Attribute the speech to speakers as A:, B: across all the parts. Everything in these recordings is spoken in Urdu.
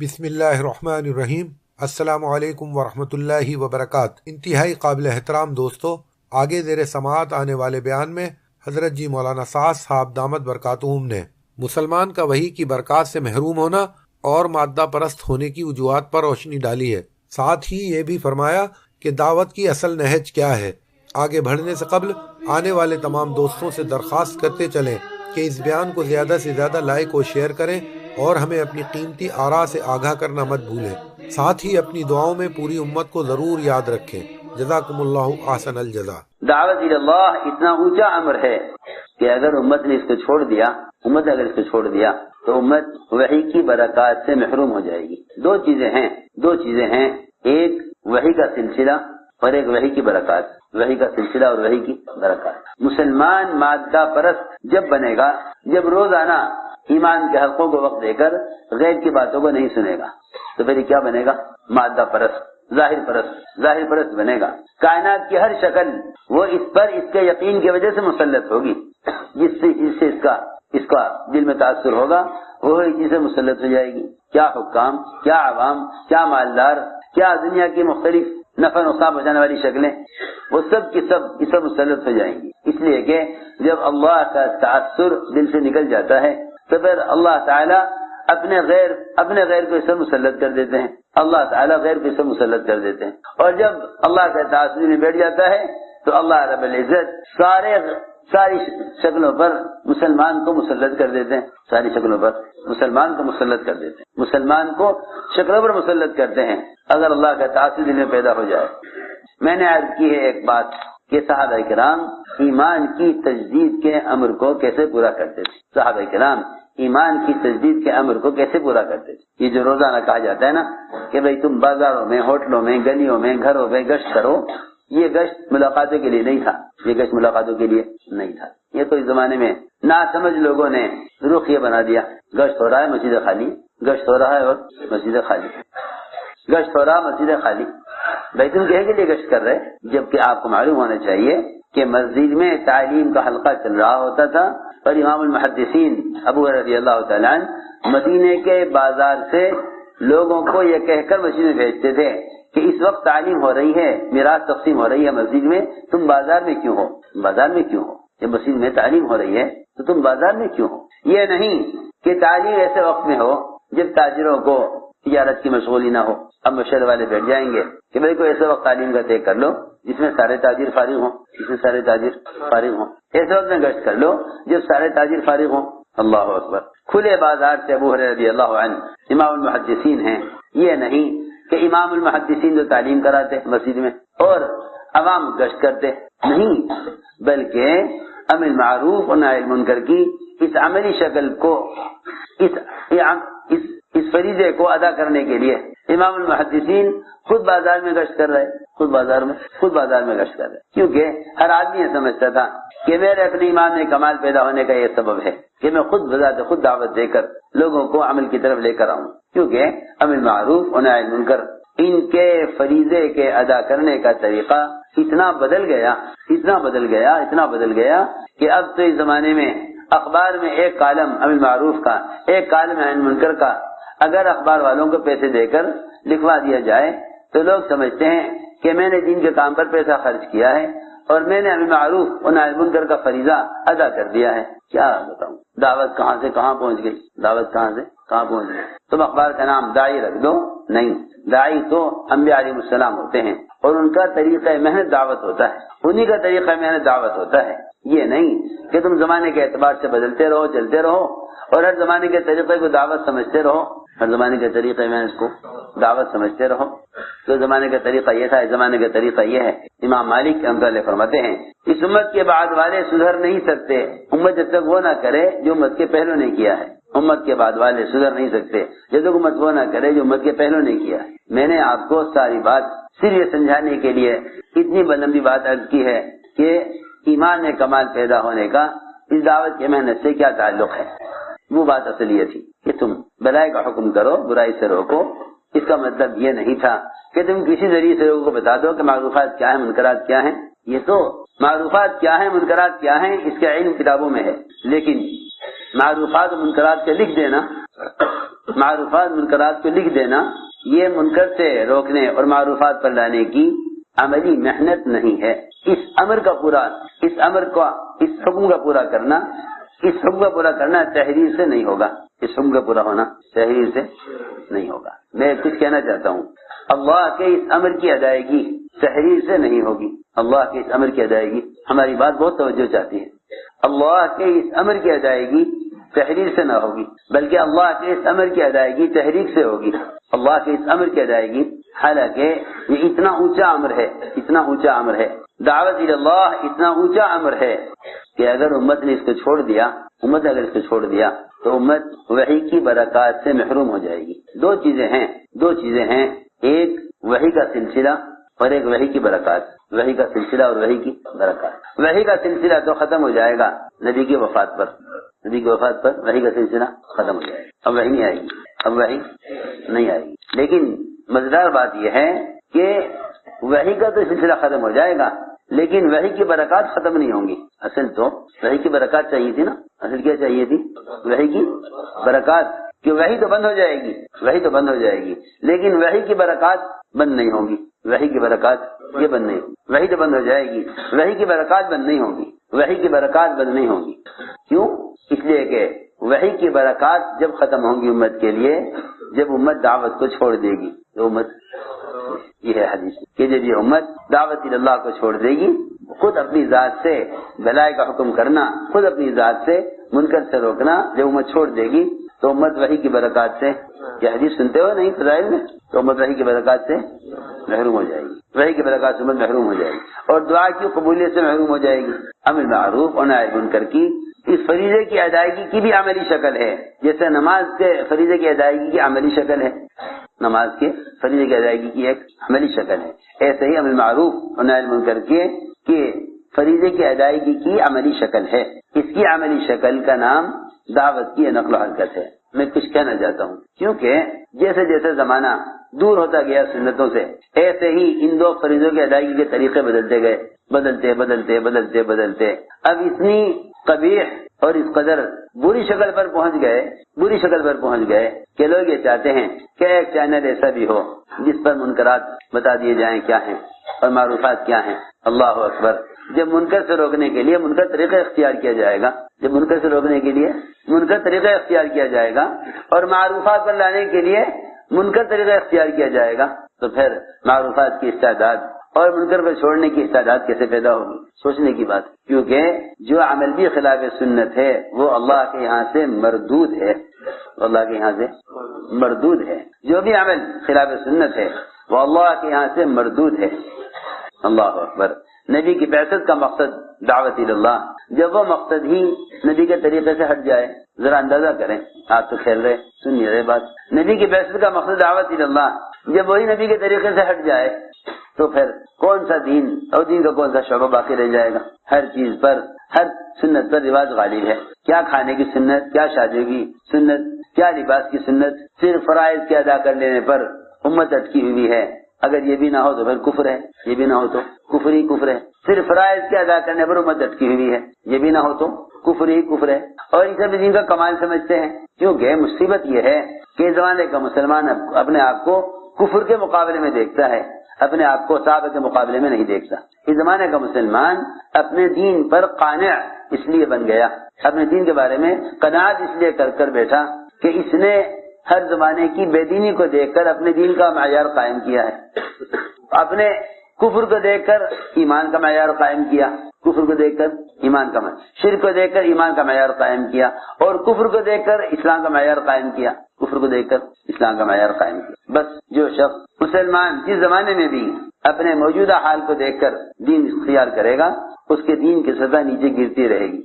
A: بسم اللہ الرحمن الرحیم۔ السلام علیکم ورحمۃ اللہ وبرکاتہ۔ انتہائی قابل احترام دوستو، آگے زیر سماعت آنے والے بیان میں حضرت جی مولانا سعد صاحب دامت برکاتہم نے مسلمان کا وحی کی برکات سے محروم ہونا اور مادہ پرست ہونے کی وجوہات پر روشنی ڈالی ہے۔ ساتھ ہی یہ بھی فرمایا کہ دعوت کی اصل نہج کیا ہے۔ آگے بڑھنے سے قبل آنے والے تمام دوستوں سے درخواست کرتے چلیں کہ اس بیان کو زیادہ سے زیادہ لائک و شیئر کریں اور ہمیں اپنی قیمتی آراء سے آگاہ کرنا مت بھولیں۔ ساتھ ہی اپنی دعاؤں میں پوری امت کو ضرور یاد رکھیں۔ جزاکم اللہ احسن الجزاء۔
B: دعوت اللہ اتنا اونچا امر ہے کہ اگر امت نے اس کو چھوڑ دیا تو امت وحی کی برکات سے محروم ہو جائے گی۔ دو چیزیں ہیں، ایک وحی کا سلسلہ اور ایک وحی کی برکات۔ وحی کا سلسلہ اور وحی کی برکات۔ مسلمان مادہ پرست جب بنے گا، جب روزانہ ایمان کے حقوں کو وقت دے کر غیر کی باتوں کو نہیں سنے گا، تو پھر کیا بنے گا؟ مادہ پرست، ظاہر پرست بنے گا۔ کائنات کی ہر شکل وہ اس کے یقین کی وجہ سے مسلط ہوگی، جس سے اس کا دل میں تاثر ہوگا، وہی چیزیں مسلط ہو جائے گی۔ کیا حکام، کیا عوام، کیا مالدار، کیا دنیا کی مختلف نفع نقصان پہنچانے والی شکلیں، وہ سب کی سب اس پر مسلط ہو جائیں گی۔ اس لیے کہ جب اللہ کا تاثر دل سے نکل جاتا ہے تو پھر اللہ تعالیٰ اپنے غیر کو اس پر مسلط کر دیتے ہیں۔ اللہ تعالیٰ غیر کو اس پر مسلط کر دیتے ہیں، اور جب اللہ کا تاثر میں بیٹھ جاتا ہے تو اللہ رب العزت ساری شکلوں پر مسلمان کو مسلط کر دیتے ہیں۔ ساری شکلوں پر مسلمان کو مسلط کر دیتے ہیں، مسلمان کو شکلوں پر مسلط کرتے ہیں اگر اللہ کا تاثر دل میں پیدا ہو جائے۔ میں نے عرض کی ہے ایک بات کہ صحابہ کرام ایمان کی تجدید کے امر کو کیسے پورا کرتے تھے۔ صحابہ کرام ایمان کی تجدید کے امر کو کیسے پورا کرتے تھے۔ یہ جو روزانہ کہا جاتا ہے نا کہ بھئی تم بازاروں میں، ہوٹلوں میں، گلیوں میں، گھروں میں گشت کرو، یہ گشت ملاقاتوں کے لیے نہیں تھا۔ یہ تو اس زمانے میں ناسمجھ لوگوں نے رخ یہ بنا دیا، گشت ہو رہا ہے مسجد خالی، گشت ہو رہا ہے اور مسجد خالی، گشت ہو رہا مسجد خالی۔ بھائی تم کہے کے لیے گشت کر رہے، جبکہ آپ کو معلوم ہونا چاہیے کہ مسجد میں تعلیم کا حلقہ چل رہا ہوتا تھا، اور امام المحدثین ابو ہریرہ رضی اللہ تعالیٰ عنہ مدینے کے بازار سے لوگوں کو یہ کہہ کر مسجد میں بھیجتے تھے کہ اس وقت تعلیم ہو رہی ہے، میراث تقسیم ہو رہی ہے مسجد میں، تم بازار میں کیوں ہو؟ جب مسجد میں تعلیم ہو رہی ہے تو تم بازار میں کیوں ہو؟ یہ نہیں کہ تعلیم ایسے وقت میں ہو جب تاجروں کو تجارت کی مشغولی نہ ہو۔ اب مشہور والے بیٹھ جائیں گے کہ بھائی کوئی ایسے وقت تعلیم کا طے کر لو جس میں سارے تاجر فارغ ہوں، ایسے وقت میں گشت کر لو جب سارے تاجر فارغ ہوں۔ اللہ اکبر۔ کھلے بازار سے ابو ہریرہ رضی اللہ عنہ امام المحدثین ہیں، یہ نہیں کہ امام المحدثین جو تعلیم کراتے مسجد میں اور عوام گشت کرتے، نہیں، بلکہ امر معروف اور نہی عن المنکر کی اس عملی شکل کو، اس فریضے کو ادا کرنے کے لیے امام المحدثین خود بازار میں گشت کر رہے، خود بازار میں گشت کر رہے، کیونکہ ہر آدمی یہ سمجھتا تھا کہ میرے اپنے ایمان میں کمال پیدا ہونے کا یہ سبب ہے کہ میں خود خود دعوت دے کر لوگوں کو عمل کی طرف لے کر آؤں، کیونکہ امر معروف اور نہی عن المنکر ان کے فریضے کے ادا کرنے کا طریقہ اتنا بدل گیا کہ اب تو اس زمانے میں اخبار میں ایک کالم امر معروف کا، ایک کالم نہی عن المنکر کا اگر اخبار والوں کو پیسے دے کر لکھوا دیا جائے تو لوگ سمجھتے ہیں کہ میں نے دین کے کام پر پیسہ خرچ کیا ہے اور میں نے امر معروف اور نہی عن المنکر کا فریضہ ادا کر دیا ہے۔ کیا بتاؤں، دعوت کہاں سے کہاں پہنچ گئی۔ تم اخبار کا نام داعی رکھ دو، نہیں، داعی تو انبیاء علیہ السلام ہوتے ہیں اور ان کا طریقہ محنت دعوت ہوتا ہے، انہی کا طریقہ محنت دعوت ہوتا ہے۔ یہ نہیں کہ تم زمانے کے اعتبار سے بدلتے رہو، چلتے رہو اور ہر زمانے کے طریقے کو دعوت سمجھتے رہو، ہر زمانے کے طریقے میں اس کو دعوت سمجھتے رہو۔ تو زمانے کا طریقہ یہ تھا، اس زمانے کا طریقہ یہ ہے۔ امام مالک رحمۃ اللہ فرماتے ہیں اس امت کے بعد والے سدھر نہیں سکتے امت جب تک وہ نہ کرے جو امت کے پہلو نے کیا ہے۔ امت کے بعد والے سدھر نہیں سکتے جب تک امت وہ نہ کرے جو امت کے پہلو نے کیا ہے۔ میں نے آپ کو ساری بات صرف یہ سمجھانے کے لیے اتنی لمبی بات عرض کی ہے کہ ایمان میں کمال پیدا ہونے کا اس دعوت کی محنت سے کیا تعلق ہے۔ وہ بات اصل یہ تھی کہ تم بھلائی کا حکم کرو، برائی سے روکو۔ اس کا مطلب یہ نہیں تھا کہ تم کسی ذریعے سے لوگوں کو بتا دو کہ معروفات کیا ہیں، منکرات کیا ہیں۔ یہ تو معروفات کیا ہیں، منکرات کیا ہیں، اس کا علم کتابوں میں ہے، لیکن معروفات و منکرات کے لکھ دینا معروفات منکرات کو لکھ دینا یہ منکر سے روکنے اور معروفات پر لانے کی عملی محنت نہیں ہے. اس حکم کا پورا کرنا تحریر سے نہیں ہوگا. اس حکم کا پورا ہونا تحریر سے نہیں ہوگا. میں کچھ کہنا چاہتا ہوں، اللہ کے اس امر کی ادائیگی تحریر سے نہیں ہوگی. اللہ کے اس امر کی ادائیگی، ہماری بات بہت توجہ چاہتی ہے، اللہ کے اس امر کی ادائیگی تحریر سے نہ ہوگی، بلکہ اللہ کے اس امر کی ادائیگی تحریک سے ہوگی. اللہ کے اس امر کی ادائیگی، حالانکہ یہ اتنا اونچا امر ہے، دعوت اللہ اتنا اونچا امر ہے کہ اگر امت نے اس کو چھوڑ دیا تو امت وحی کی برکات سے محروم ہو جائے گی. دو چیزیں ہیں، ایک وحی کا سلسلہ اور ایک وحی کی برکات. وحی کا سلسلہ اور وحی کی برکات. وحی کا سلسلہ تو ختم ہو جائے گا نبی کی وفات پر وحی کا سلسلہ ختم ہو جائے گا. اب وحی نہیں آئے گی. لیکن مزیدار بات یہ ہے کہ وحی کا تو سلسلہ ختم ہو جائے گا، لیکن وحی کی برکات ختم نہیں ہوں گی. اصل تو وحی کی برکات چاہیے تھی نا. اصل کیا چاہیے تھی؟ وحی کی برکات. کہ وحی تو بند ہو جائے گی لیکن وحی کی برکات بند نہیں ہوں گی. وحی کی برکات یہ بند نہیں ہوگی. وحی تو بند ہو جائے گی، وحی کی برکات بند نہیں ہوں گی. کیوں؟ اس لیے کہ وحی کی برکات جب ختم ہوں گی امت کے لیے، جب امت دعوت کو چھوڑ دے گی. تو امت، یہ ہے حدیث کہ جب یہ امت دعوت اللہ کو چھوڑ دے گی، خود اپنی ذات سے بھلائی کا حکم کرنا، خود اپنی ذات سے منکر سے روکنا جب امت چھوڑ دے گی تو امت وحی کی برکات سے، یہ حدیث سنتے ہو نہیں فضائل میں، تو امت وحی کی برکات سے محروم ہو جائے گی. وحی کی برکات سے امت محروم ہو جائے گی اور دعا کی قبولیت سے محروم ہو جائے گی. امر معروف اور نہی منکر کی اس فریضے کی ادائیگی کی بھی عملی شکل ہے، جیسے نماز کے فریضے کی ادائیگی کی عملی شکل ہے. نماز کے فریضے کی ادائیگی کی ایک عملی شکل ہے، ایسے ہی امر معروف اور نہی منکر کے فریضے کی ادائیگی کی عملی شکل ہے. اس کی عملی شکل کا نام دعوت کی نقل و حرکت ہے. میں کچھ کہنا چاہتا ہوں، کیونکہ جیسے جیسے زمانہ دور ہوتا گیا سنتوں سے، ایسے ہی ان دو فریضوں کی ادائیگی کے طریقے بدلتے گئے، بدلتے اب اتنی قبیح اور اس قدر بری شکل پر پہنچ گئے کہ لوگ یہ چاہتے ہیں کہ ایک چینل ایسا بھی ہو جس پر منکرات بتا دیے جائیں کیا ہیں اور معروفات کیا ہیں. اللہ اکبر. جب منکر سے روکنے کے لیے منکر طریقہ اختیار کیا جائے گا، اور معروفات پر لانے کے لیے منکر طریقہ اختیار کیا جائے گا، تو پھر معروفات کی استعداد اور منکر پر چھوڑنے کی استعداد کیسے پیدا ہوگی؟ سوچنے کی بات. کیونکہ جو عمل بھی خلاف سنت ہے وہ اللہ کے یہاں سے مردود ہے. جو بھی عمل خلاف سنت ہے وہ اللہ کے یہاں سے مردود ہے. اللہ اکبر. نبی کی بعثت کا مقصد دعوت اللہ، جب وہ مقصد ہی نبی کے طریقے سے ہٹ جائے، ذرا اندازہ کریں. آپ تو کھیل رہے، سن رہے بات. نبی کی بعثت کا مقصد دعوت اللہ، جب وہی نبی کے طریقے سے ہٹ جائے تو پھر کون سا دین اور دین کا کون سا شعبہ باقی رہ جائے گا؟ ہر چیز پر، ہر سنت پر رواج غالب ہے. کیا کھانے کی سنت، کیا شادی کی سنت، کیا لباس کی سنت. صرف فرائض کے ادا کر لینے پر امت اٹکی ہوئی ہے. اگر یہ بھی نہ ہو تو پھر کفر ہے، یہ بھی نہ ہو تو کفر ہی کفر ہے. صرف فرائض کے ادا کرنے پر امت اٹکی ہوئی ہے، یہ بھی نہ ہو تو کفر ہی کفر ہے. اور اسے بھی دین کا کمال سمجھتے ہیں. کیونکہ مصیبت یہ ہے کہ اس زمانے کا مسلمان اپنے آپ کو کفر کے مقابلے میں دیکھتا ہے، اپنے آپ کو صحابہ کے مقابلے میں نہیں دیکھتا. اس زمانے کا مسلمان اپنے دین پر قانع اس لیے بن گیا، اپنے دین کے بارے میں قناعت اس لیے کر بیٹھا کہ اس نے ہر زمانے کی بے دینی کو دیکھ کر اپنے دین کا معیار قائم کیا ہے. اپنے کفر کو دیکھ کر ایمان کا معیار قائم کیا، کفر کو دیکھ کر ایمان کا معیار، شرک کو دیکھ کر ایمان کا معیار قائم کیا، اور کفر کو دیکھ کر اسلام کا معیار قائم کیا. بس جو شخص مسلمان جس زمانے میں بھی اپنے موجودہ حال کو دیکھ کر دین اختیار کرے گا، اس کے دین کی سطح نیچے گرتی رہے گی.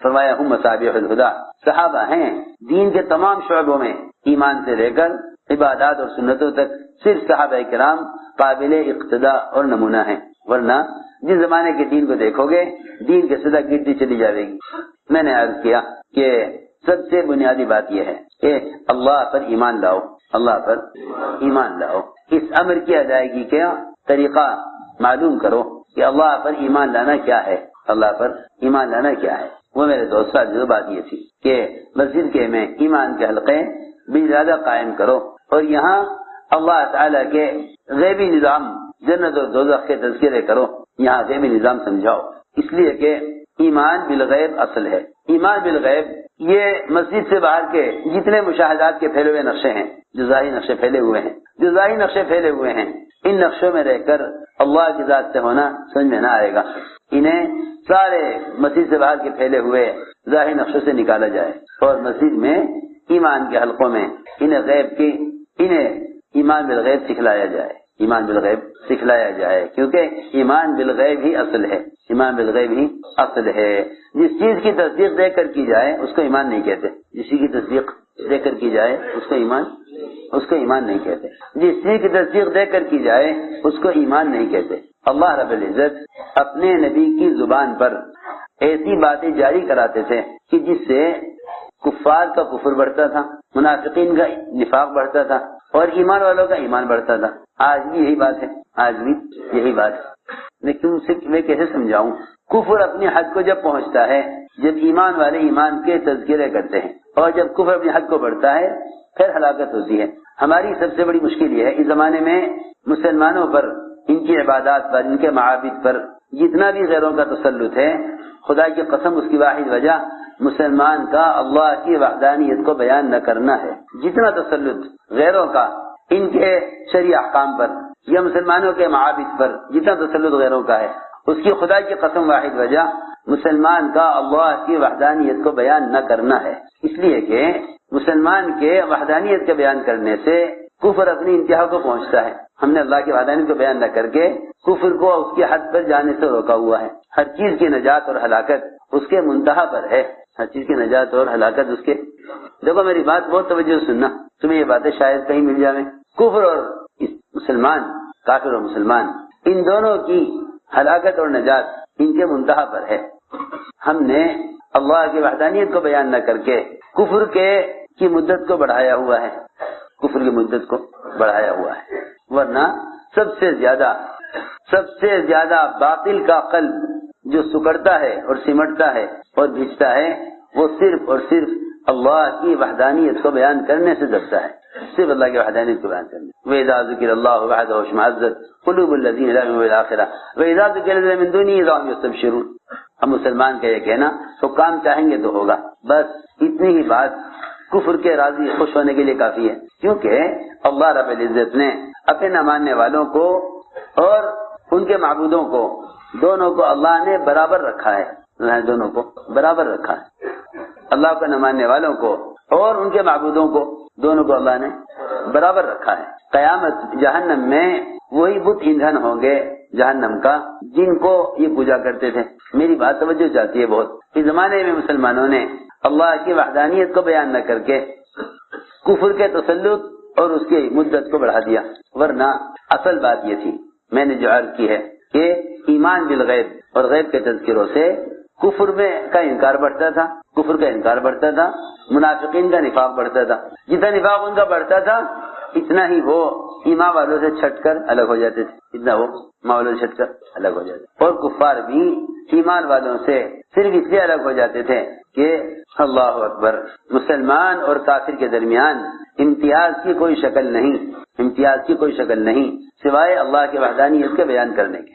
B: فرمایا ہم مصابیح الہدی، صحابہ ہیں دین کے تمام شعبوں میں، ایمان سے لے کر عبادات اور سنتوں تک صرف صحابہ کرام قابل اقتداء اور نمونہ ہیں. ورنہ جس زمانے کے دین کو دیکھو گے دین کی سطح گرتی چلی جائے گی. میں نے عرض کیا کہ سب سے بنیادی بات یہ ہے کہ اللہ پر ایمان لاؤ. اس امر کی ادائیگی کا طریقہ معلوم کرو کہ اللہ پر ایمان لانا کیا ہے. وہ میرے دوست جو بات یہ تھی کہ مسجد کے میں ایمان کے حلقے بارادہ قائم کرو، اور یہاں اللہ تعالیٰ کے غیبی نظام جنت اور دوزخ کے تذکرے کرو، یہاں غیبی نظام سمجھاؤ، اس لیے کہ ایمان بالغیب اصل ہے۔ ایمان بالغیب یہ مسجد سے باہر کے جتنے مشاہدات کے پھیلے ہوئے نقشے ہیں، جو ظاہری نقشے پھیلے ہوئے ہیں، ان نقشوں میں رہ کر اللہ کی ذات سے ہونا سمجھ میں نہ آئے گا۔ انہیں سارے مسجد سے باہر کے پھیلے ہوئے ظاہری نقشوں سے نکالا جائے اور مسجد میں ایمان کے حلقوں میں انہیں ایمان بالغیب سکھلایا جائے، کیونکہ ایمان بالغیب ہی اصل ہے، ایمان بالغیب ہی اصل ہے۔ جس چیز کی تصدیق دیکھ کر کی جائے اس کو ایمان نہیں کہتے، جس چیز کی تصدیق دیکھ کر کی جائے اس کو ایمان نہیں کہتے، جس چیز کی تصدیق دیکھ کر کی جائے اس کو ایمان نہیں کہتے۔ اللہ رب العزت اپنے نبی کی زبان پر ایسی باتیں جاری کراتے تھے کہ جس سے کفار کا کفر بڑھتا تھا، منافقین کا نفاق بڑھتا تھا اور ایمان والوں کا ایمان بڑھتا تھا۔ آج بھی یہی بات ہے، میں کیسے سمجھاؤں؟ کفر اپنی حد کو جب پہنچتا ہے، جب ایمان والے ایمان کے تذکرے کرتے ہیں، اور جب کفر اپنی حد کو بڑھتا ہے پھر ہلاکت ہوتی ہے۔ ہماری سب سے بڑی مشکل یہ ہے اس زمانے میں مسلمانوں پر، ان کی عبادات پر، ان کے معابد پر جتنا بھی غیروں کا تسلط ہے، خدا کی قسم اس کی واحد وجہ مسلمان کا اللہ کی وحدانیت کو بیان نہ کرنا ہے۔ جتنا تسلط غیروں کا ان کے شرعی احکام پر یا مسلمانوں کے معابد پر جتنا تسلط غیروں کا ہے، اس کی خدا کی قسم واحد وجہ مسلمان کا اللہ کی وحدانیت کو بیان نہ کرنا ہے۔ اس لیے کہ مسلمان کے وحدانیت کے بیان کرنے سے کفر اپنی انتہا کو پہنچتا ہے۔ ہم نے اللہ کی وحدانیت کو بیان نہ کر کے کفر کو اس کی حد پر جانے سے روکا ہوا ہے۔ ہر چیز کی نجات اور ہلاکت اس کے منتہا پر ہے، ہر چیز کی نجات اور ہلاکت اس کے۔ دیکھو میری بات بہت توجہ سے سننا، تمہیں یہ باتیں شاید کہیں مل جائیں۔ کفر اور مسلمان، کافر اور مسلمان، ان دونوں کی ہلاکت اور نجات ان کے منتہا پر ہے۔ ہم نے اللہ کی وحدانیت کو بیان نہ کر کے کفر کی مدت کو بڑھایا ہوا ہے، ورنہ سب سے زیادہ باطل کا قلب جو سکڑتا ہے اور سمٹتا ہے اور بھیجتا ہے، وہ صرف اور صرف اللہ کی وحدانیت کو بیان کرنے سے دبتا ہے، صرف اللہ کی وحدانیت کو بیان کرنے۔ وَإِذَا ذُكِرَ اللَّهُ وَحْدَهُ اشْمَأَزَّتْ قُلُوبُ الَّذِينَ لَا يُؤْمِنُونَ بِالْآخِرَةِ وَإِذَا ذُكِرَ الَّذِينَ مِن دُونِهِ إِذَا هُمْ يَسْتَبْشِرُونَ۔ ہم مسلمان کا یہ کہنا حکام چاہیں گے تو ہوگا، بس اتنی ہی بات کفر کے راضی خوش ہونے کے لیے کافی ہے، کیونکہ اللہ رب العزت نے اپنے نہ ماننے والوں کو اور ان کے معبودوں کو دونوں کو اللہ نے برابر رکھا ہے، اللہ کو نہ ماننے والوں کو اور ان کے معبودوں کو دونوں کو اللہ نے برابر رکھا ہے۔ قیامت جہنم میں وہی بت ایندھن ہوں گے جہنم کا جن کو یہ پوجا کرتے تھے۔ میری بات توجہ چاہتی ہے بہت۔ اس زمانے میں مسلمانوں نے اللہ کی وحدانیت کو بیان نہ کر کے کفر کے تسلط اور اس کی مدت کو بڑھا دیا، ورنہ اصل بات یہ تھی، میں نے جو عرض کی ہے کہ ایمان بالغیب اور غیب کے تذکروں سے کفر کا انکار بڑھتا تھا، منافقین کا نفاق بڑھتا تھا۔ جتنا نفاق ان کا بڑھتا تھا اتنا ہی وہ ایمان والوں سے چھٹ کر الگ ہو جاتے تھے، اور کفار بھی ایمان والوں سے صرف اس لیے الگ ہو جاتے تھے کہ اللہ اکبر، مسلمان اور کافر کے درمیان امتیاز کی کوئی شکل نہیں سوائے اللہ کی وحدانیت کے بیان کرنے کے۔